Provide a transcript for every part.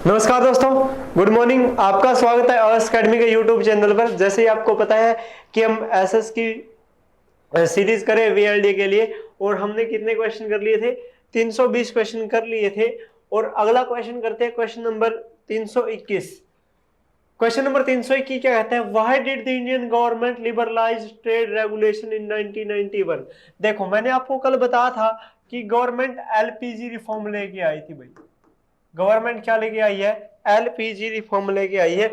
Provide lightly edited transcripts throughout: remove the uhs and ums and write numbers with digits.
नमस्कार दोस्तों, good morning. आपका स्वागत है अवर्स अकेडमी के यूट्यूब चैनल पर। जैसे ही आपको पता है कि हम एसएस की सीरीज करें वीएलडी के लिए, और हमने कितने क्वेश्चन कर लिए थे? 320 क्वेश्चन कर लिए थे। और अगला क्वेश्चन करते हैं, क्वेश्चन नंबर 321। क्वेश्चन नंबर 321 क्या कहता है? Why did the Indian government liberalise trade regulation in 1991? देखो, मैंने आपको कल बताया था कि गवर्नमेंट एलपीजी रिफॉर्म लेके आई थी भाई। गवर्नमेंट क्या लेके आई है? एलपीजी रिफॉर्म लेके आई है।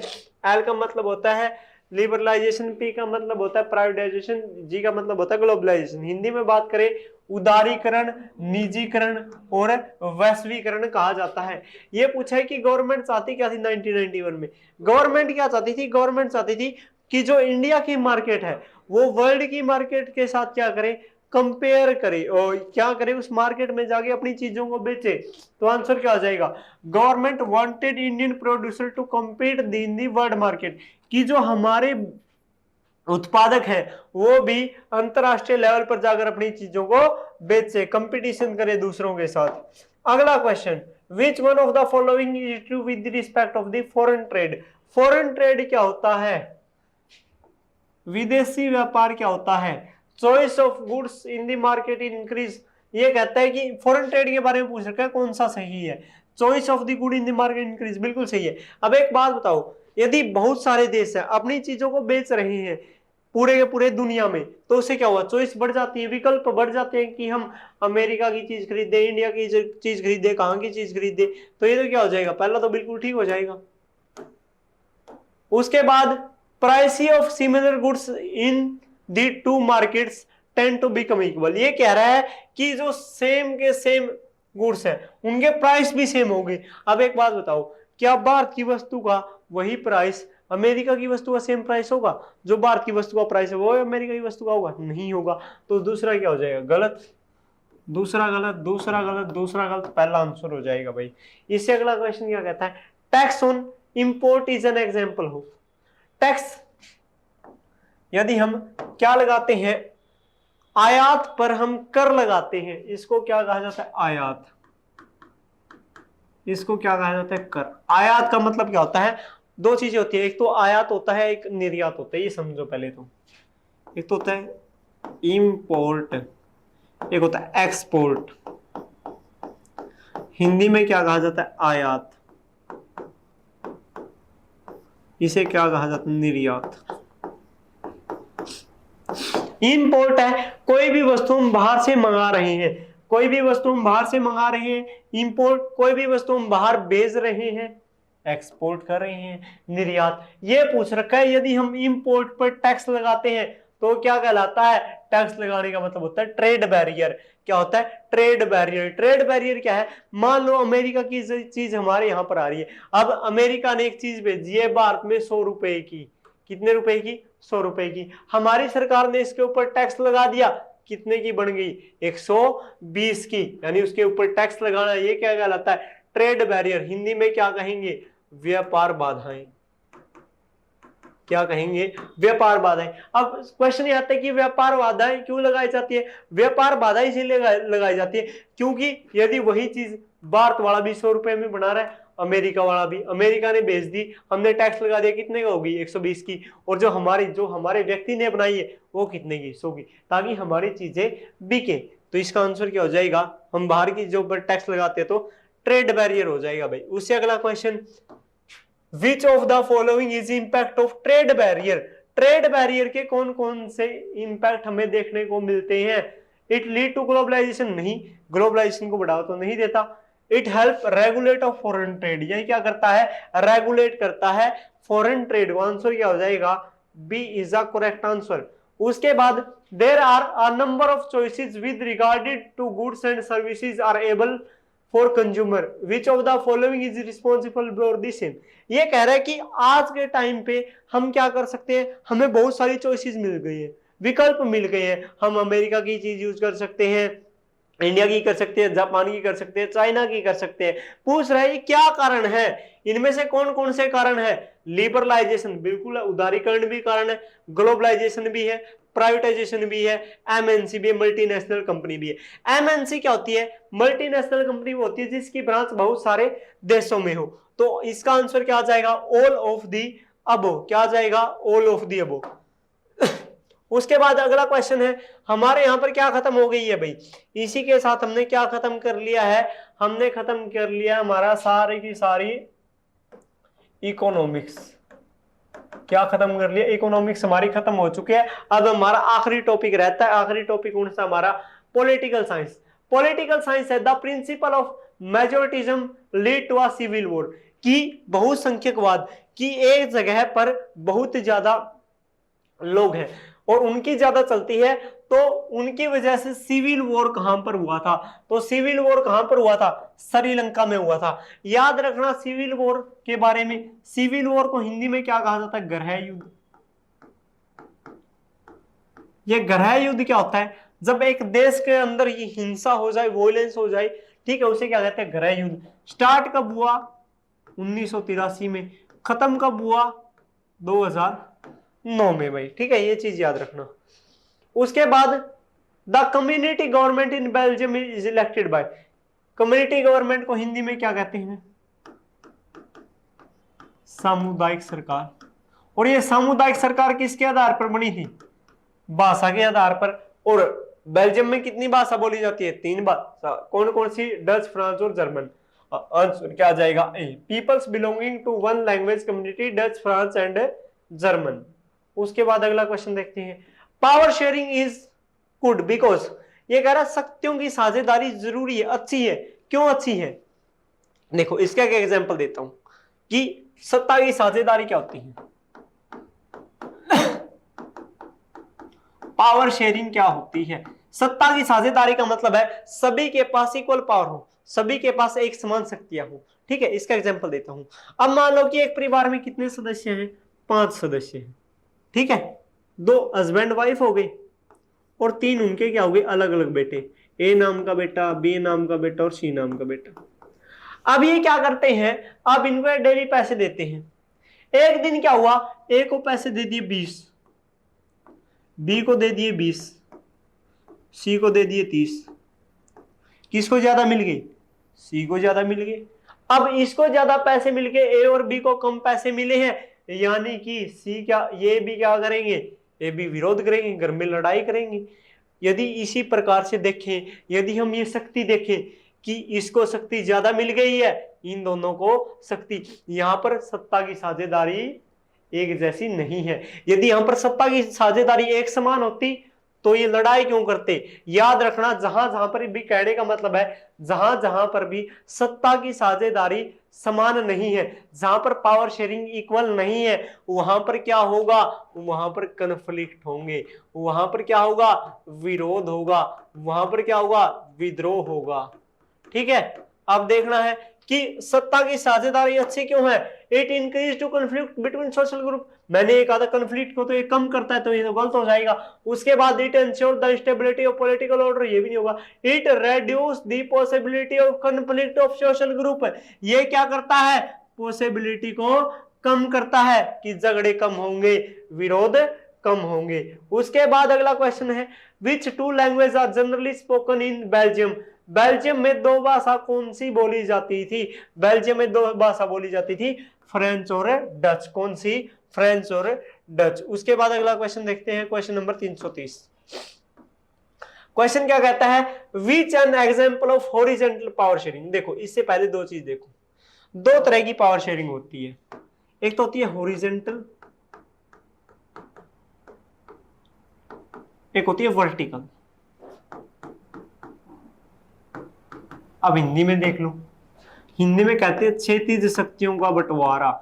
एल का मतलब होता है लिबरलाइजेशन, पी का मतलब होता है प्राइवेटाइजेशन, जी का मतलब होता है ग्लोबलाइजेशन। हिंदी में बात करें, उदारीकरण, निजीकरण और वैश्वीकरण कहा जाता है। ये पूछा है कि गवर्नमेंट चाहती क्या थी 1991 में? गवर्नमेंट क्या चाहती थी? गवर्नमेंट चाहती थी कि जो इंडिया की मार्केट है वो वर्ल्ड की मार्केट के साथ क्या करे? कंपेयर करे, और क्या करे? उस मार्केट में जाके अपनी चीजों को बेचे। तो आंसर क्या आ जाएगा? Government wanted Indian producer to compete in the world market, कि जो हमारे उत्पादक है वो भी अंतरराष्ट्रीय लेवल पर जाकर अपनी चीजों को बेचे, कंपटीशन करे दूसरों के साथ। अगला question, which one of the following is true with respect of the foreign trade? Foreign trade क्या होता है? विदेशी व्यापार क्या होता है? Choice of goods in the market increase. ये कहता है कि फॉरेन ट्रेड के बारे में पूछ रखा है, कौन सा सही है? Choice of the good in the market increase, बिल्कुल सही है। अब एक बात बताओ, यदि बहुत सारे देश है अपनी चीजों को बेच रहे हैं पूरे के पूरे दुनिया में, तो उससे क्या हुआ? चॉइस बढ़ जाती है, विकल्प बढ़ जाते हैं कि हम अमेरिका की चीज खरीदे, इंडिया की चीज खरीदे, कहाँ की चीज खरीदे। तो ये तो क्या हो जाएगा? पहला तो बिल्कुल ठीक हो जाएगा। उसके बाद price of similar goods in the two markets tend to become equal. ये कह रहा है कि जो सेम के सेम गुड्स है उनके प्राइस भी सेम होंगे। अब एक बात बताओ, क्या भारत की वस्तु का वही प्राइस अमेरिका की वस्तु का सेम प्राइस होगा? जो भारत की वस्तु का प्राइस है वो अमेरिका की वस्तु का होगा? नहीं होगा। तो दूसरा क्या हो जाएगा? गलत। दूसरा गलत, दूसरा गलत, दूसरा गलत, पहला आंसर हो जाएगा भाई। इससे अगला क्वेश्चन क्या कहता है? Tax on import is an example of. Tax यदि हम क्या लगाते हैं? आयात पर हम कर लगाते हैं, इसको क्या कहा जाता है? आयात। इसको क्या कहा जाता है? कर। आयात का मतलब क्या होता है? दो चीजें होती है, एक तो आयात होता है, एक निर्यात होता है। ये समझो पहले तो। एक तो होता है इंपोर्ट, एक होता है एक्सपोर्ट। हिंदी में क्या कहा जाता है? आयात। इसे क्या कहा जाता है? निर्यात। इंपोर्ट है कोई भी वस्तु हम बाहर से मंगा रहे हैं, कोई भी वस्तु हम बाहर से मंगा रहे हैं। इंपोर्ट कोई भी वस्तु हम बाहर भेज रहे हैं। एक्सपोर्ट कर रहे हैं। निर्यात ये पूछ रखा है, यदि हम इंपोर्ट पर टैक्स लगाते हैं तो क्या कहलाता है? टैक्स लगाने का मतलब होता है ट्रेड बैरियर। क्या होता है? Trade barrier. ट्रेड बैरियर क्या है? मान लो अमेरिका की चीज हमारे यहां पर आ रही है। अब अमेरिका ने एक चीज भेजी है भारत में 100 रुपए की। कितने रुपए की? 100 रुपए की। हमारी सरकार ने इसके ऊपर टैक्स लगा दिया, कितने की बन गई? 120 की। यानी उसके ऊपर टैक्स लगाना, ये क्या कहलाता है? Trade barrier. हिंदी में क्या कहेंगे? व्यापार बाधाएं। क्या कहेंगे? व्यापार बाधाएं। अब क्वेश्चन ये आता है कि व्यापार बाधाएं क्यों लगाई जाती है? व्यापार बाधा इसलिए लगाई जाती है क्योंकि यदि वही चीज भारत वाला भी 100 रुपए में बना रहा है, अमेरिका वाला भी, अमेरिका ने भेज दी, हमने टैक्स लगा दिया, कितने का होगी? 120 की। और जो हमारे व्यक्ति ने बनाई है वो कितने की? 100 की, ताकि हमारी चीजें बिके। तो इसका आंसर क्या हो जाएगा? हम बाहर की जो पर टैक्स लगाते हैं तो ट्रेड बैरियर हो जाएगा भाई। उससे अगला question, which of the following is impact of trade barrier? Trade barrier के कौन कौन से इंपैक्ट हमें देखने को मिलते हैं? इट लीड टू ग्लोबलाइजेशन, नहीं, ग्लोबलाइजेशन को बढ़ावा तो नहीं देता। It help regulate of foreign trade, यही क्या करता है? रेगुलेट करता है फॉरेन ट्रेड। आंसर क्या हो जाएगा? B is the correct answer. उसके बाद, there are a number of choices with regarded to goods and services are able for consumer, which of the following is responsible for this? ये कह रहा है कि आज के टाइम पे हम क्या कर सकते हैं? हमें बहुत सारी चॉइसेस मिल गई है, विकल्प मिल गए हैं। हम अमेरिका की चीज यूज कर सकते हैं, इंडिया की कर सकते हैं, जापान की कर सकते हैं, चाइना की कर सकते हैं। पूछ रहे हैं क्या कारण है? इनमें से कौन कौन से कारण है? लिबरलाइजेशन बिल्कुल है, उदारीकरण भी कारण है, ग्लोबलाइजेशन भी है, प्राइवेटाइजेशन भी है, एमएनसी भी है, मल्टीनेशनल कंपनी भी है। एमएनसी क्या होती है? मल्टीनेशनल कंपनी वो होती है जिसकी ब्रांच बहुत सारे देशों में हो। तो इसका आंसर क्या आ जाएगा, ऑल ऑफ दी अबो। क्या आ जाएगा, ऑल ऑफ दी अबो। उसके बाद अगला क्वेश्चन है, हमारे यहां पर क्या खत्म हो गई है भाई, इसी के साथ हमने क्या खत्म कर लिया है, हमने खत्म कर लिया हमारा सारी की सारी इकोनॉमिक्स। क्या खत्म कर लिया, इकोनॉमिक्स हमारी खत्म हो चुकी है। अब हमारा आखिरी टॉपिक रहता है, आखिरी टॉपिक कौन सा हमारा, पॉलिटिकल साइंस। पॉलिटिकल साइंस है the principle of majoritarianism lead to a civil war, कि बहुसंख्यकवाद, कि एक जगह पर बहुत ज्यादा लोग हैं और उनकी ज्यादा चलती है, तो उनकी वजह से सिविल वॉर कहां पर हुआ था, तो सिविल वॉर कहां पर हुआ था, श्रीलंका में हुआ था। याद रखना सिविल वॉर के बारे में, सिविल वॉर को हिंदी में क्या कहा जाता है, गृह युद्ध। ये गृह युद्ध क्या होता है, जब एक देश के अंदर ये हिंसा हो जाए, वॉयलेंस हो जाए, ठीक है, उसे क्या कहते हैं, गृह युद्ध। स्टार्ट कब हुआ, 1983 में, खत्म कब हुआ, 2009 में भाई, ठीक है, ये चीज याद रखना। उसके बाद the community government in Belgium is elected by, community government को हिंदी में क्या कहते हैं, सामुदायिक सरकार। और ये सामुदायिक सरकार किसके आधार पर बनी थी, भाषा के आधार पर। और बेल्जियम में कितनी भाषा बोली जाती है, 3 भाषा, कौन कौन सी, डच, फ्रांस और जर्मन। आंसर क्या आ जाएगा, A, peoples belonging to one language community, Dutch, France and German. उसके बाद अगला क्वेश्चन देखते हैं, power sharing is good because, ये कह रहा शक्तियों की साझेदारी जरूरी है, अच्छी है, क्यों अच्छी है, देखो इसका एक एग्जांपल देता हूं कि सत्ता की साझेदारी क्या होती है, पावर शेयरिंग क्या होती है। सत्ता की साझेदारी का मतलब है सभी के पास इक्वल पावर हो, सभी के पास एक समान शक्तियां हो, ठीक है। इसका एग्जांपल देता हूं, अब मान लो कि एक परिवार में कितने सदस्य हैं, 5 सदस्य हैं, ठीक है, 2 हस्बैंड वाइफ हो गए और 3 उनके क्या हो गए, अलग अलग बेटे, ए नाम का बेटा, बी नाम का बेटा और सी नाम का बेटा। अब ये क्या करते हैं, अब इनको डेली पैसे देते हैं। एक दिन क्या हुआ, ए को पैसे दे दिए 20, बी को दे दिए 20, सी को दे दिए 30। किसको ज्यादा मिल गई, सी को ज्यादा मिल गए। अब इसको ज्यादा पैसे मिल गए, ए और बी को कम पैसे मिले हैं, यानी कि सी क्या, ये भी क्या करेंगे, ये भी विरोध करेंगे, घर में लड़ाई करेंगे। यदि इसी प्रकार से देखें, यदि हम ये शक्ति देखें कि इसको शक्ति ज्यादा मिल गई है, इन दोनों को शक्ति, यहां पर सत्ता की साझेदारी एक जैसी नहीं है। यदि यहां पर सत्ता की साझेदारी एक समान होती तो ये लड़ाई क्यों करते। याद रखना, जहां जहां पर भी, कहने का मतलब है जहां जहां पर भी सत्ता की साझेदारी समान नहीं है, जहां पर पावर शेयरिंग इक्वल नहीं है, वहां पर क्या होगा, वहां पर कन्फ्लिक्ट होंगे, वहां पर क्या होगा, विरोध होगा, वहां पर क्या होगा, विद्रोह होगा, ठीक है। अब देखना है कि सत्ता की साझेदारी अच्छी क्यों है, it increase to conflict between social group, मैंने एक आधा कन्फ्लिक्ट को तो ये कम करता है, तो ये तो गलत हो जाएगा। उसके बाद it ensure the stability of political order, ये भी नहीं होगा। It reduce the possibility of conflict of social group, ये क्या करता है, पॉसिबिलिटी को कम करता है कि झगड़े कम होंगे, विरोध कम होंगे। उसके बाद अगला क्वेश्चन है, which 2 language are generally spoken in Belgium, Belgium में 2 भाषा कौन सी बोली जाती थी, बेल्जियम में 2 भाषा बोली जाती थी, फ्रेंच और डच। कौन सी, फ्रेंच और डच। उसके बाद अगला क्वेश्चन देखते हैं, क्वेश्चन नंबर 330। क्वेश्चन क्या कहता है, विच an example of horizontal power sharing. देखो इससे पहले 2 चीज देखो, 2 तरह की पावर शेयरिंग होती है, एक तो होती है हॉरिजॉन्टल, एक होती है वर्टिकल। अब हिंदी में देख लो, हिंदी में कहते हैं क्षैतिज शक्तियों का बंटवारा,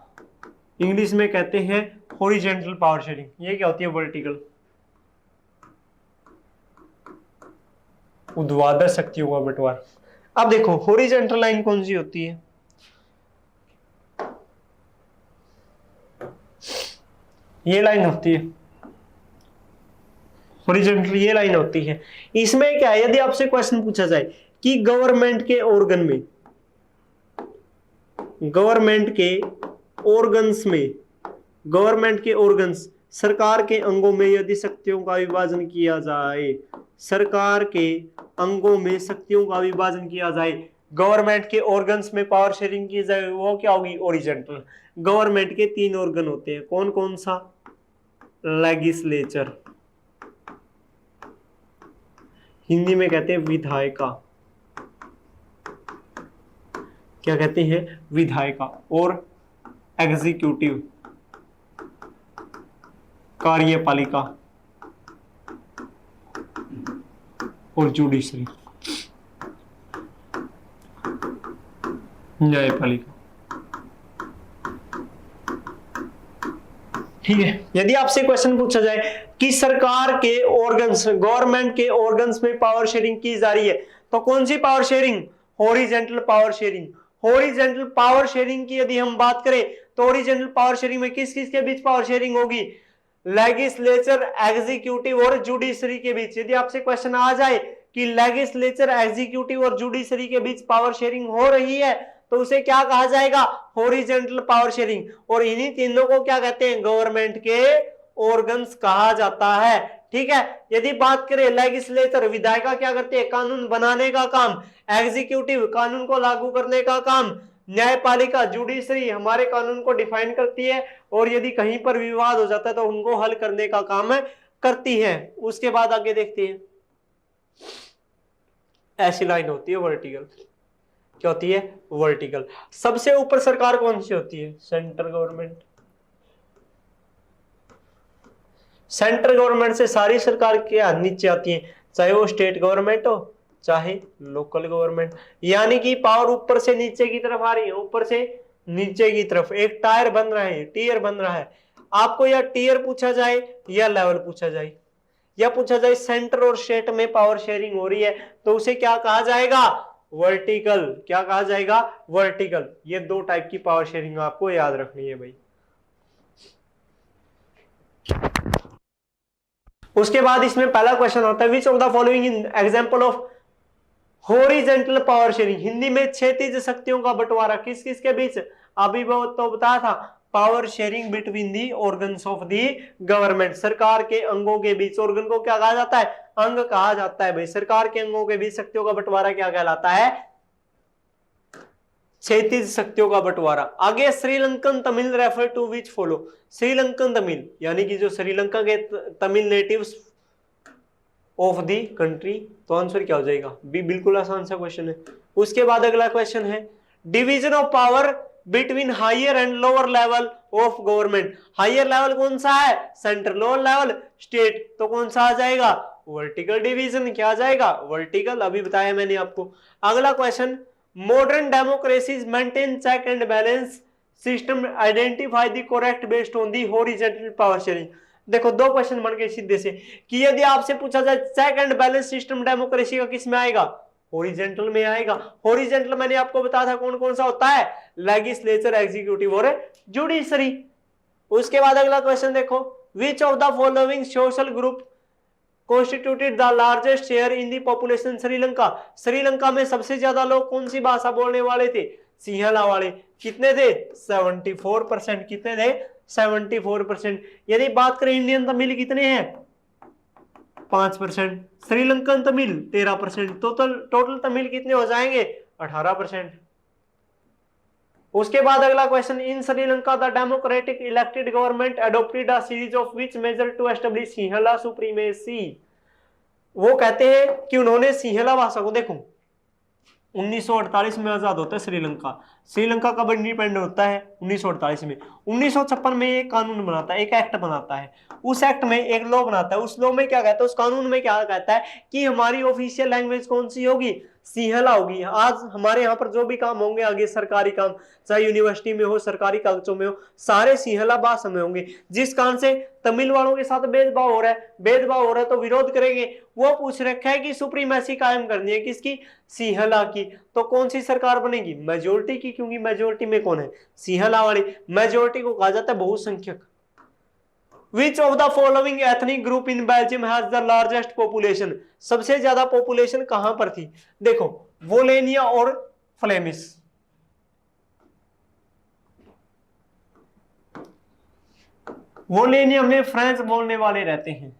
इंग्लिश में कहते हैं हॉरिजॉन्टल पावर शेयरिंग। ये क्या होती है, वर्टिकल, ऊर्ध्वाधर शक्तियों का बंटवारा। अब देखो हॉरिजॉन्टल लाइन कौन सी होती है, ये लाइन होती है हॉरिजॉन्टल, ये लाइन होती है। इसमें क्या है, यदि आपसे क्वेश्चन पूछा जाए कि गवर्नमेंट के ऑर्गन में, गवर्नमेंट के ऑर्गन्स में, गवर्नमेंट के ऑर्गन्स, सरकार के अंगों में यदि शक्तियों का विभाजन किया जाए, सरकार के अंगों में शक्तियों का विभाजन किया जाए, गवर्नमेंट के ऑर्गन्स में पावर शेयरिंग की जाए वो क्या होगी, ओरिजेंटल। गवर्नमेंट के 3 ऑर्गन होते हैं, कौन कौन सा, लेजिस्लेचर, हिंदी में कहते हैं विधायिका, क्या कहते हैं, विधायिका, और एग्जीक्यूटिव, कार्यपालिका, और जुडिशरी, न्यायपालिका। ठीक है, यदि आपसे क्वेश्चन पूछा जाए कि सरकार के ऑर्गन्स, गवर्नमेंट के ऑर्गन्स में पावर शेयरिंग की जा रही है, तो कौन सी power sharing, horizontal power sharing. Horizontal power sharing की यदि हम बात करें तो हॉरिजॉन्टल पावर शेयरिंग में किस किस के बीच पावर शेयरिंग होगी, लेजिस्लेचर, एग्जीक्यूटिव और जुडिशरी के बीच। यदि आपसे क्वेश्चन आ जाए कि लेजिस्लेचर, एग्जीक्यूटिव और जुडिशरी के बीच पावर शेयरिंग हो रही है तो उसे क्या कहा जाएगा, हॉरिजॉन्टल पावर शेयरिंग। और इन्हीं तीनों को क्या कहते हैं, गवर्नमेंट के ऑर्गन्स कहा जाता है। ठीक है, यदि बात करें लेजिस्लेचर, विधायिका क्या करते हैं, कानून बनाने का काम, एग्जीक्यूटिव कानून को लागू करने का काम, न्यायपालिका, जुडिशरी हमारे कानून को डिफाइन करती है और यदि कहीं पर विवाद हो जाता है तो उनको हल करने का काम करती है। उसके बाद आगे देखते हैं, ऐसी लाइन होती है वर्टिकल, क्या होती है, वर्टिकल। सबसे ऊपर सरकार कौन सी होती है, सेंट्रल गवर्नमेंट। सेंट्रल गवर्नमेंट से सारी सरकार के नीचे आती है, चाहे वो स्टेट गवर्नमेंट हो चाहे लोकल गवर्नमेंट, यानी कि पावर ऊपर से नीचे की तरफ आ रही है, ऊपर से नीचे की तरफ एक टायर बन रहा है, टीयर बन रहा है। आपको या टीयर पूछा जाए या लेवल पूछा जाए, या पूछा जाए सेंटर और स्टेट में पावर शेयरिंग हो रही है तो उसे क्या कहा जाएगा, वर्टिकल। क्या कहा जाएगा, वर्टिकल। ये दो टाइप की पावर शेयरिंग आपको याद रखनी है भाई। उसके बाद इसमें पहला क्वेश्चन आता है, विच of the following in example of horizontal power sharing. Hindi में क्षैतिज शक्तियों का बंटवारा किस किस के बीच, अभी तो बताया था, power sharing between the organs of the government, सरकार के अंगों के बीच। ऑर्गन को क्या कहा जाता है, अंग कहा जाता है भाई। सरकार के अंगों के बीच शक्तियों का बंटवारा क्या कहलाता है, क्षैतिज शक्तियों का बंटवारा। आगे Sri Lankan Tamil refer to which follow, Sri Lankan Tamil यानी कि जो श्रीलंका के Tamil natives of the country, तो आंसर क्या हो जाएगा बी, बिल्कुल आसान सा क्वेश्चन है। उसके बाद अगला क्वेश्चन है, division of power between higher and lower level of government. Higher level कौन सा है, सेंट्रल, लोअर लेवल स्टेट, तो कौन सा आ जाएगा, वर्टिकल डिवीजन। क्या आ जाएगा, वर्टिकल, अभी बताया मैंने आपको। अगला question, modern democracies maintain check and balance system, identify the correct based on the horizontal power sharing. देखो दो क्वेश्चन बन गए सीधे से कि यदि आपसे पूछा जाए check and balance system democracy का किस में आएगा, हॉरिजॉन्टल में आएगा। हॉरिजॉन्टल मैंने आपको बताया था कौन कौन सा होता है, लेजिस्लेचर, एग्जीक्यूटिव और जुडिशरी। उसके बाद अगला क्वेश्चन देखो, विच of the following social group constituted the largest share in the population Sri Lanka. Sri Lanka में सबसे ज्यादा लोग कौन सी भाषा बोलने वाले थे, सिंहला वाले। कितने थे, 74%। कितने थे, 74%। यदि बात करें इंडियन तमिल कितने हैं, 5%। श्रीलंकन तमिल 13%। टोटल तमिल कितने हो जाएंगे, 18%। उसके बाद अगला question, in Sri Lanka the democratic elected government adopted a series of which major to establish Sinhala supremacy. वो कहते हैं कि उन्होंने सिंहला भाषा को, देखो 1948 में आजाद होता है श्रीलंका। श्रीलंका कब इंडिपेंडेंट होता है, 1948 में। 1956 में एक कानून बनाता है, एक एक्ट बनाता है। उस एक्ट में एक लॉ बनाता है। उस लॉ में क्या कहता है, उस कानून में क्या कहता है कि हमारी ऑफिशियल लैंग्वेज कौन सी होगी, सिंहला होगी। आज हमारे यहाँ पर जो भी काम होंगे आगे सरकारी काम, चाहे यूनिवर्सिटी में हो, सरकारी कागजों में हो, सारे सिंहला भाषा में होंगे। जिस कारण से तमिल वालों के साथ भेदभाव हो रहा है, तो विरोध करेंगे। वो पूछ रखा है कि सुप्रीमेसी कायम करनी है किसकी, सिंहला की। तो कौन सी सरकार बनेगी, मेजोरिटी की, क्योंकि मेजोरिटी में कौन है, सिंहला वाली। मेजोरिटी को कहा जाता है बहुसंख्यक। Which of the following ethnic group in Belgium has the largest population? सबसे ज्यादा पॉपुलेशन कहां पर थी, देखो वोलेनिया और फ्लेमिश। वोलेनिया में फ्रेंच बोलने वाले रहते हैं,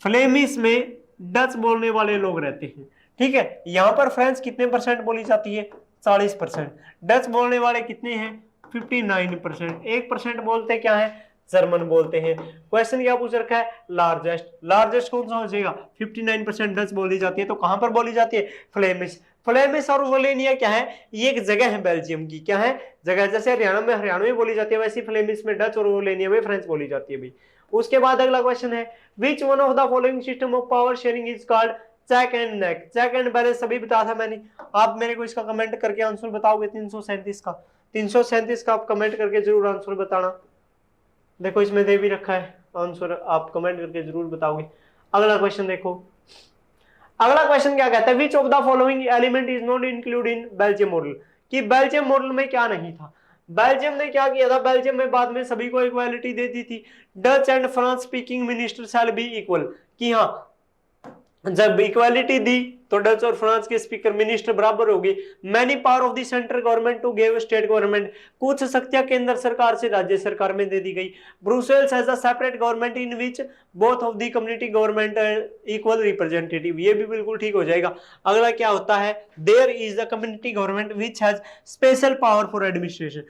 फ्लेमिश में डच बोलने वाले लोग रहते हैं। ठीक है। यहाँ पर फ्रेंच कितने परसेंट बोली जाती है? 40%। डच बोलने वाले कितने हैं? 59%। 1% बोलते क्या है? जर्मन बोलते हैं। क्वेश्चन क्या पूछ रखा है? लार्जेस्ट। लार्जेस्ट कौन सा हो जाएगा? 59% डच बोली जाती है, तो कहां पर बोली जाती है? फ्लेमिश। फ्लेमिश और वोलेनिया क्या है? ये एक जगह है बेल्जियम की। क्या है? जगह। जैसे हरियाणा में हरियाणवी बोली जाती है, वैसे फ्लेमिश में डच और वोलेनिया में फ्रेंच बोली जाती है भाई। उसके बाद अगला क्वेश्चन है, which one of the following system of power sharing is called check and neck? Check and balance सभी बताया था मैंने। आप मेरे को इसका कमेंट करके आंसर बताओगे 337 का। 337 का आप कमेंट करके जरूर आंसर बताना। देखो इसमें दे भी रखा है आंसर, आप कमेंट करके जरूर बताओगे। अगला क्वेश्चन देखो, अगला क्वेश्चन क्या कहता है, विच of the following element is not include in Belgium model? कि बेल्जियम मॉडल में क्या नहीं था? बेल्जियम ने क्या किया था? बेल्जियम में बाद में सभी को इक्वालिटी दे दी थी। Dutch and France speaking minister shall be equal. कि हाँ, जब इक्वालिटी दी तो डच और फ्रांस के स्पीकर मिनिस्टर बराबर होगी। Many power of the central government to give state government, कुछ शक्तियां केंद्र सरकार से राज्य सरकार में दे दी गई। Brussels has a separate government in which both of the community government equal representative. ये भी बिल्कुल ठीक हो जाएगा। अगला क्या होता है, there is the community government which has special power for administration.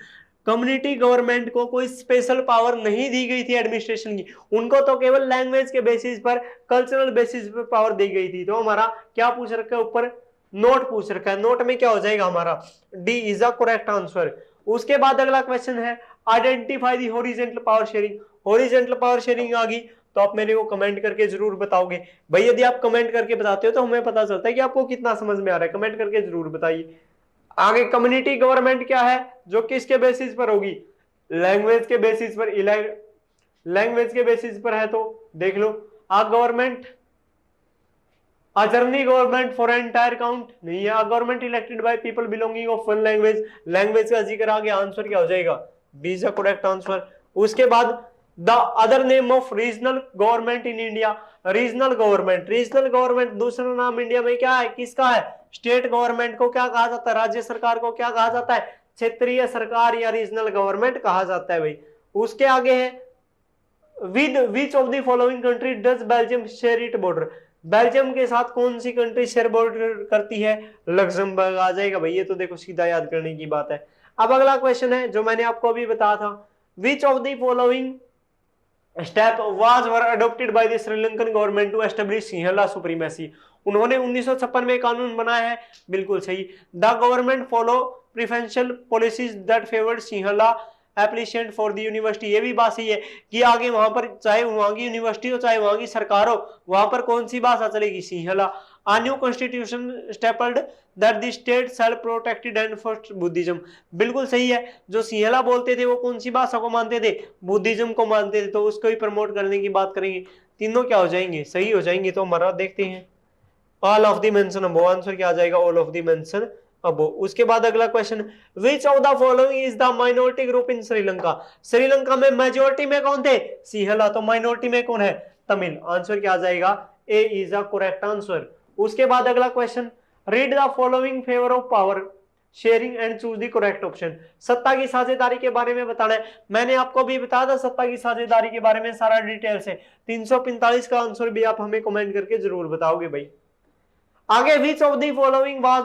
Community government को कोई स्पेशल पावर नहीं दी गई थी एडमिनिस्ट्रेशन की, उनको तो केवल लैंग्वेज के बेसिस पर, कल्चरल बेसिस पर पावर दी गई थी। तो हमारा क्या पूछ रखा है ऊपर? नोट पूछ रखा है। नोट में क्या हो जाएगा हमारा? D is the correct answer. उसके बाद अगला क्वेश्चन है, identify the horizontal power sharing. Horizontal power sharing आ गई तो आप मेरे को कमेंट करके जरूर बताओगे भाई। यदि आप कमेंट करके बताते हो तो हमें पता चलता है कि आपको कितना समझ में आ रहा है। कमेंट करके जरूर बताइए। आगे कम्युनिटी गवर्नमेंट क्या है? जो किसके बेसिस पर होगी? लैंग्वेज के बेसिस पर। लैंग्वेज के बेसिस पर है तो देख लो। आ गवर्नमेंट, अजर्नी गवर्नमेंट फॉर एंटायर काउंट नहीं है। Government elected by people belonging of one language. Language का जिक्र आगे, आंसर क्या हो जाएगा? B is the correct answer. उसके बाद the other name of regional government in India. Regional government, regional government दूसरा नाम इंडिया में क्या है? किसका है? स्टेट गवर्नमेंट को क्या कहा जाता है? राज्य सरकार को क्या कहा जाता है? क्षेत्रीय सरकार या रीजनल गवर्नमेंट कहा जाता है भाई। उसके आगे है, with which of the following country does Belgium share it border? Belgium के साथ कौन सी कंट्री शेयर बॉर्डर करती है? लग्जमबर्ग आ जाएगा भाई। ये तो देखो सीधा याद करने की बात है। अब अगला क्वेश्चन है जो मैंने आपको अभी बताया था, which of the following step was were adopted by the Sri Lankan government to establish Sinhala supremacy? उन्होंने 1956 में कानून बनाया है। बिल्कुल सही। The government follow preferential policies that favoured Sinhala applicant for the university. ये भी बात सही है कि आगे वहां पर चाहे वहां की यूनिवर्सिटी हो चाहे वहां की सरकार हो, वहां पर कौन सी भाषा चलेगी? Sinhala. A new constitution stapled that the state shall protected and enforced Buddhism। बिल्कुल सही है। जो सिंहला बोलते थे वो कौन सी भाषा को मानते थे? बुद्धिज्म को मानते थे, तो उसको ही प्रमोट करने की बात करेंगे। तीनों क्या हो जाएंगे? सही हो जाएंगे। तो हमारा देखते हैं, all of the mention above. Answer क्या आ जाएगा? ऑल ऑफ द मेंशन अबो। उसके बाद अगला question, which of the following is the minority group in Sri Lanka? Sri Lanka में मेजोरिटी में कौन थे? सिंहला। तो माइनॉरिटी में कौन है? तमिल। आंसर क्या आ जाएगा? ए इज द करेक्ट आंसर। उसके बाद अगला question, read the following favour of power sharing and choose the correct option. सत्ता की साझेदारी के बारे में बताना है। मैंने आपको भी बताया था सत्ता की साझेदारी के बारे में सारा डिटेल से। 345 का आंसर भी आप हमें कमेंट करके जरूर बताओगे भाई। आगे, which of the following was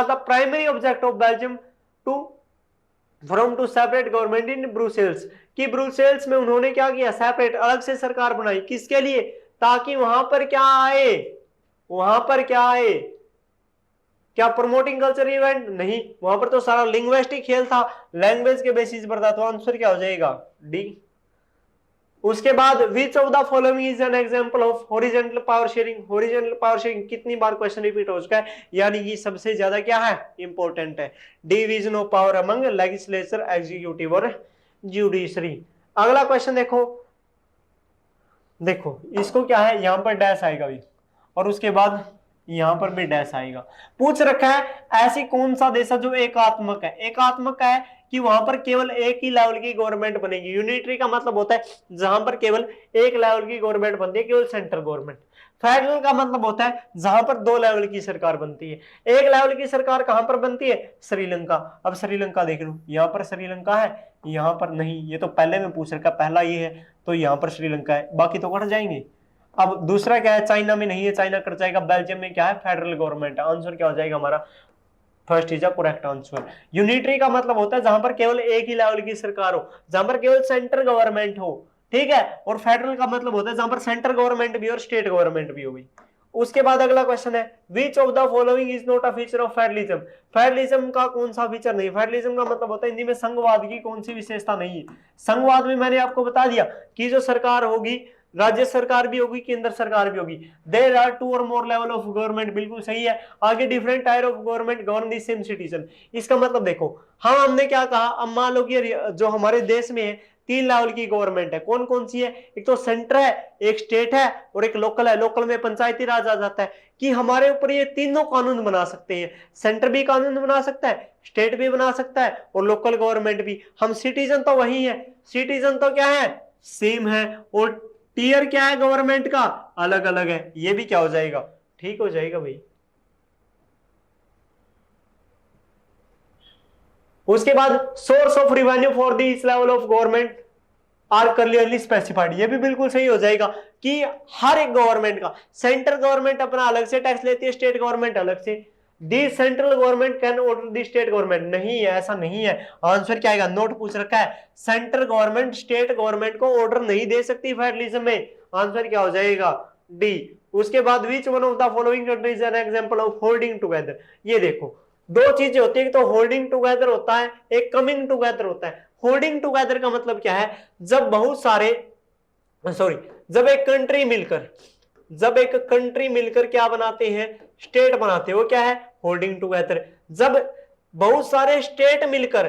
the primary object of Belgium to separate government in Brussels? कि ब्रुसेल्स में उन्होंने क्या किया? सेपरेट, अलग से सरकार बनाई। किसके लिए? ताकि वहां पर क्या आए? वहां पर क्या आए? क्या प्रमोटिंग कल्चर इवेंट? नहीं, वहां पर तो सारा लिंग्विस्टिक खेल था, लैंग्वेज के बेसिस पर था। तो आंसर क्या हो जाएगा? डी। उसके बाद, विच of the following is an example of horizontal power sharing? Horizontal power sharing कितनी बार क्वेश्चन रिपीट हो चुका है, यानी कि सबसे ज्यादा क्या है? इंपॉर्टेंट है। Division of power among legislature, executive और जुडिशरी। अगला क्वेश्चन देखो, देखो इसको क्या है, यहां पर डैश आएगा भी और उसके बाद यहां पर भी डैश आएगा। पूछ रखा है, ऐसी कौन सा देश है जो एकात्मक है? एकात्मक है कि वहां पर केवल एक ही लेवल की गवर्नमेंट बनेगी। यूनिटरी का मतलब होता है जहां पर केवल एक लेवल की गवर्नमेंट बनती है, केवल सेंट्रल गवर्नमेंट। फेडरल का मतलब होता है जहां पर दो लेवल की सरकार बनती है। एक लेवल की सरकार कहां पर बनती है? श्रीलंका। अब श्रीलंका देख लो, यहां पर श्रीलंका है, यहां पर नहीं। ये तो पहले में पूछ रखा, पहला ये है तो यहां पर श्रीलंका है, बाकी तो कट जाएंगे। अब दूसरा क्या है, चाइना में नहीं है, चाइना कर जाएगा। बेल्जियम में क्या है, फेडरल गवर्नमेंट है। आंसर क्या हो जाएगा हमारा, first is a correct answer. Unitary का मतलब होता है जहां पर केवल एक ही लेवल की सरकार हो, जहां पर केवल सेंट्रल गवर्नमेंट हो, ठीक है। और फेडरल का मतलब होता है जहां पर सेंट्रल गवर्नमेंट भी और स्टेट गवर्नमेंट भी होगी। उसके बाद अगला क्वेश्चन है, विच of the following is not a feature of federalism. Federalism का कौन सा फीचर नहीं, फेडरलिज्म का मतलब होता है हिंदी में संघवाद की कौन सी विशेषता नहीं है। संघवाद में मैंने आपको बता दिया कि जो सरकार होगी, राज्य सरकार भी होगी, केंद्र सरकार भी होगी। देयर आर टू और मोर लेवल ऑफ गवर्नमेंट, बिल्कुल सही है। आगे different type of government govern the same citizen. इसका मतलब देखो, हाँ हमने क्या कहा, अब मान लो कि जो हमारे देश में है 3 लेवल की गवर्नमेंट है, कौन कौन सी है, एक तो सेंटर है, एक स्टेट है और एक लोकल है। लोकल में पंचायती राज आ जाता है कि हमारे ऊपर ये तीनों कानून बना सकते हैं। सेंटर भी कानून बना सकता है, स्टेट भी बना सकता है और लोकल गवर्नमेंट भी। हम सिटीजन तो वही है, सिटीजन तो क्या है, सेम है। और टीयर क्या है गवर्नमेंट का, अलग अलग है। ये भी क्या हो जाएगा, ठीक हो जाएगा भाई। उसके बाद source of revenue for this level of government are clearly specified, ये भी बिल्कुल सही हो जाएगा कि हर एक गवर्नमेंट का, सेंट्रल गवर्नमेंट अपना अलग से टैक्स लेती है, स्टेट गवर्नमेंट अलग से। The central government can order the state government, नहीं है, ऐसा नहीं है। आंसर क्या आएगा, नोट पूछ रखा है, सेंट्रल गवर्नमेंट स्टेट गवर्नमेंट को ऑर्डर नहीं दे सकती फेडरलिज्म में। आंसर क्या हो जाएगा, डी। उसके बाद विच one of the following countries an example of holding together. ये देखो दो चीजें होती है, एक तो होल्डिंग टुगेदर होता है, एक कमिंग टुगेदर होता है। होल्डिंग टुगेदर का मतलब क्या है, जब बहुत सारे जब एक कंट्री मिलकर क्या बनाते हैं, स्टेट बनाते हैं, वो क्या है, होल्डिंग टुगेदर। जब बहुत सारे स्टेट मिलकर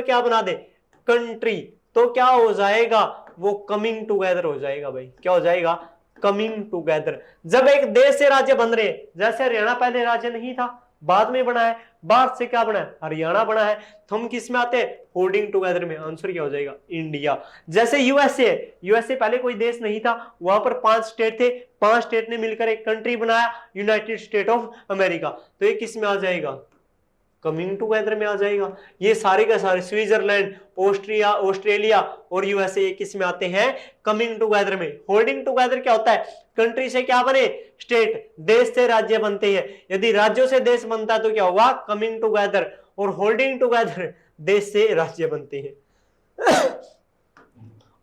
क्या बना दे, कंट्री, तो क्या हो जाएगा, वो कमिंग टुगेदर हो जाएगा भाई। क्या हो जाएगा, कमिंग टुगेदर। जब एक देश से राज्य बन रहे हैं, जैसे हरियाणा पहले राज्य नहीं था, बाद में बना है, बाद से क्या बना है, हरियाणा बना है, तो हम किस में आते हैं, होल्डिंग टुगेदर में। आंसर क्या हो जाएगा, इंडिया। जैसे यूएसए पहले कोई देश नहीं था, वहां पर 5 स्टेट थे, 5 स्टेट ने मिलकर एक कंट्री बनाया, यूनाइटेड स्टेट ऑफ अमेरिका, तो ये किस में आ जाएगा, कमिंग टुगेदर में आ जाएगा। ये सारे का सारे स्विट्जरलैंड, ऑस्ट्रेलिया और यूएसए किस में आते हैं, कमिंग टुगेदर में। होल्डिंग टुगेदर क्या होता है, कंट्री से क्या बने, स्टेट, देश से राज्य बनते हैं। यदि राज्यों से देश बनता है तो क्या होगा, कमिंग टुगेदर। और होल्डिंग टुगेदर, देश से राज्य बनते हैं।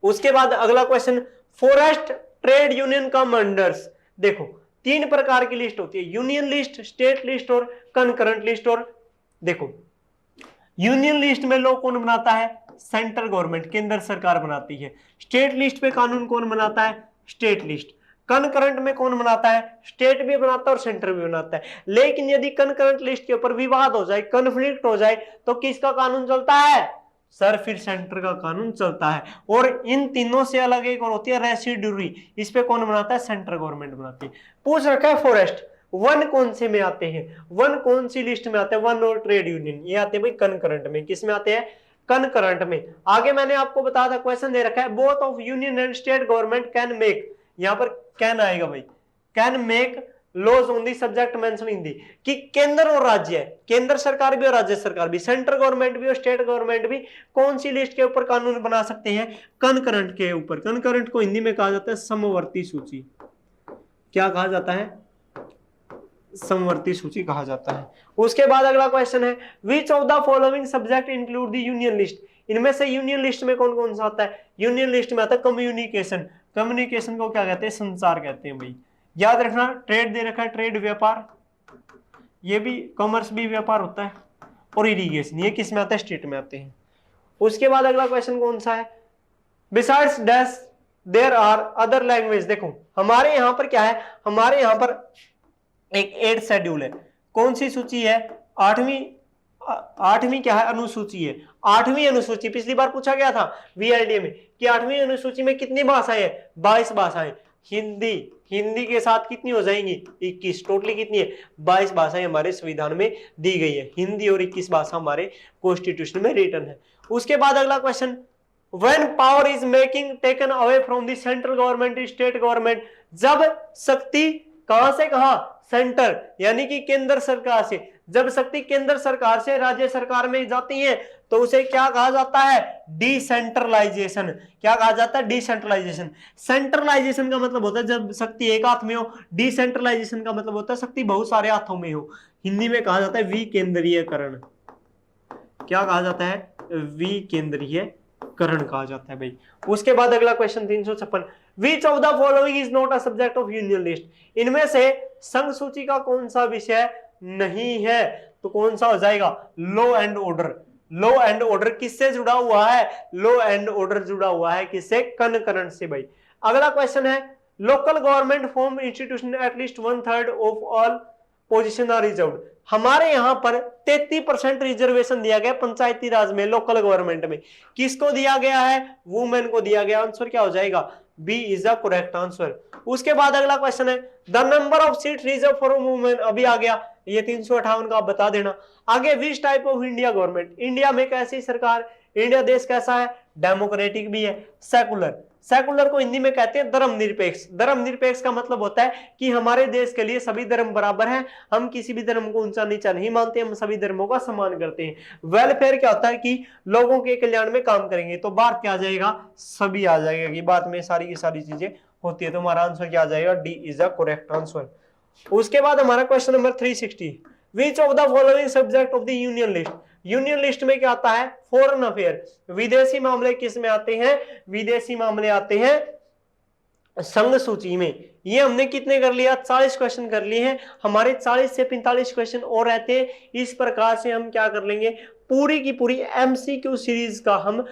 उसके बाद अगला क्वेश्चन, फॉरेस्ट ट्रेड यूनियन कम अंडर्स। देखो 3 प्रकार की लिस्ट होती है, यूनियन लिस्ट, स्टेट लिस्ट और कंकरेंट लिस्ट। और देखो यूनियन लिस्ट में लॉ कौन बनाता है, सेंट्रल गवर्नमेंट, केंद्र सरकार बनाती है। स्टेट लिस्ट पे कानून कौन बनाता है, स्टेट लिस्ट। कनकरेंट में कौन बनाता है, स्टेट भी बनाता है और सेंटर भी बनाता है। लेकिन यदि कनकरेंट लिस्ट के ऊपर विवाद हो जाए, कन्फ्लिक्ट हो जाए, तो किसका कानून चलता है, सर फिर सेंटर का कानून चलता है। और इन तीनों से अलग एक और होती है रेसिड्यूरी, इस पे कौन बनाता है, सेंट्रल गवर्नमेंट बनाती है। पूछ रखा है फॉरेस्ट, वन कौन से में आते हैं, वन कौन सी लिस्ट में आते हैं, वन और ट्रेड यूनियन, ये आते हैं भाई कनकरेंट में। किस में आते हैं, कनकरेंट में। आगे मैंने आपको बताया था, क्वेश्चन दे रखा है, both of union and state government can make, यहां पर कैन आएगा भाई, can make laws on the subject mention in the, कि केंद्र और राज्य है, केंद्र सरकार भी और राज्य सरकार भी, सेंट्रल गवर्नमेंट भी और स्टेट गवर्नमेंट भी कौन सी लिस्ट के ऊपर कानून बना सकते हैं, कनकरेंट के ऊपर। कनकरेंट को हिंदी में कहा जाता है समवर्ती सूची। क्या कहा जाता है, समवर्ती सूची कहा जाता है। उसके बाद अगला क्वेश्चन है, विच of the following subject include the union list. इनमें से यूनियन लिस्ट में कौन कौन सा आता है, यूनियन लिस्ट में आता है कम्युनिकेशन। कम्युनिकेशन को क्या कहते हैं, संचार कहते हैं भाई। याद रखना, ट्रेड दे रखा है, ट्रेड व्यापार, ये भी कॉमर्स भी व्यापार होता है। और इरिगेशन, ये किस में आता है, स्टेट में आते हैं। उसके बाद अगला क्वेश्चन कौन सा है, besides dash there are other language. देखो हमारे यहां पर क्या है, हमारे यहां पर एक 8 शेड्यूल है, कौन सी सूची है, आठवीं क्या है, अनुसूची है। 8वीं अनुसूची, पिछली बार पूछा गया था वीएलडीए में कि 8वीं अनुसूची में कितनी भाषाएं हैं, 22 भाषाएं। हिंदी के साथ कितनी हो जाएंगी, 21। टोटली कितनी है, 22 भाषाएं हमारे संविधान में दी गई है। हिंदी और 21 भाषा हमारे कॉन्स्टिट्यूशन में रिटन है। उसके बाद अगला question, when power is making taken away from the central government state government, जब शक्ति कहां से कहां, सेंटर यानी कि केंद्र सरकार से, जब शक्ति केंद्र सरकार से राज्य सरकार में जाती है तो उसे क्या कहा जाता है, डिसेंट्रलाइजेशन। क्या कहा जाता है, डिसेंट्रलाइजेशन। सेंट्रलाइजेशन का मतलब होता है जब शक्ति एक हाथ में हो, डिसेंट्रलाइजेशन का मतलब होता है शक्ति बहुत सारे हाथों में हो। हिंदी में कहा जाता है विकेंद्रीयकरण। क्या कहा जाता है, विकेंद्रीयकरण कहा जाता है भाई। उसके बाद अगला question 356, which of the following is not a subject of union list. इनमें से संघ सूची का कौन सा विषय नहीं है, तो कौन सा हो जाएगा, law and order. Law and order किससे जुड़ा हुआ है, लॉ एंड ऑर्डर जुड़ा हुआ है किससे, कनकरंट से भाई। अगला क्वेश्चन है, local government form institution at least 1/3 of all position are reserved. हमारे यहां पर 33% रिजर्वेशन दिया गया पंचायती राज में, लोकल गवर्नमेंट में। किसको दिया गया है, वुमेन को दिया गया। आंसर क्या हो जाएगा, B is the correct answer. उसके बाद अगला क्वेश्चन है, the number of seat reserve for women, अभी आ गया ये 358 का, आप बता देना। आगे, which type of India government, India में कैसी सरकार, इंडिया देश कैसा है, डेमोक्रेटिक भी है, सेकुलर। सेकुलर को हिंदी में कहते हैं धर्मनिरपेक्ष। धर्मनिरपेक्ष का मतलब होता है कि हमारे देश के लिए सभी धर्म बराबर हैं, हम किसी भी धर्म को ऊंचा नीचा नहीं मानते, हम सभी धर्मों का सम्मान करते हैं। वेलफेयर क्या होता है कि लोगों के कल्याण में काम करेंगे, तो बात क्या आ जाएगा, सभी आ जाएगा कि बात में सारी की सारी चीजें होती है। तो हमारा आंसर क्या आ जाएगा, D is the correct answer. उसके बाद हमारा question number 360, which of the following subject of the union list. Union list में क्या आता है, फॉरेन अफेयर। विदेशी मामले किस में आते हैं, विदेशी मामले आते हैं संघ सूची में। ये हमने कितने कर लिया, 40 क्वेश्चन कर लिए हैं। हमारे 40 से 45 क्वेश्चन और रहते हैं। इस प्रकार से हम क्या कर लेंगे, पूरी की पूरी एमसीक्यू सीरीज का हम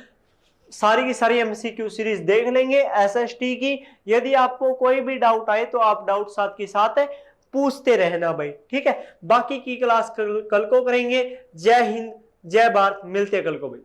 सारी की सारी एमसीक्यू सीरीज देख लेंगे एसएसटी की। यदि आपको कोई भी डाउट आए तो आप डाउट साथ के साथ पूछते रहना भाई, ठीक है। बाकी की क्लास कल को करेंगे। जय हिंद, जय भारत, मिलते हैं कल को भाई।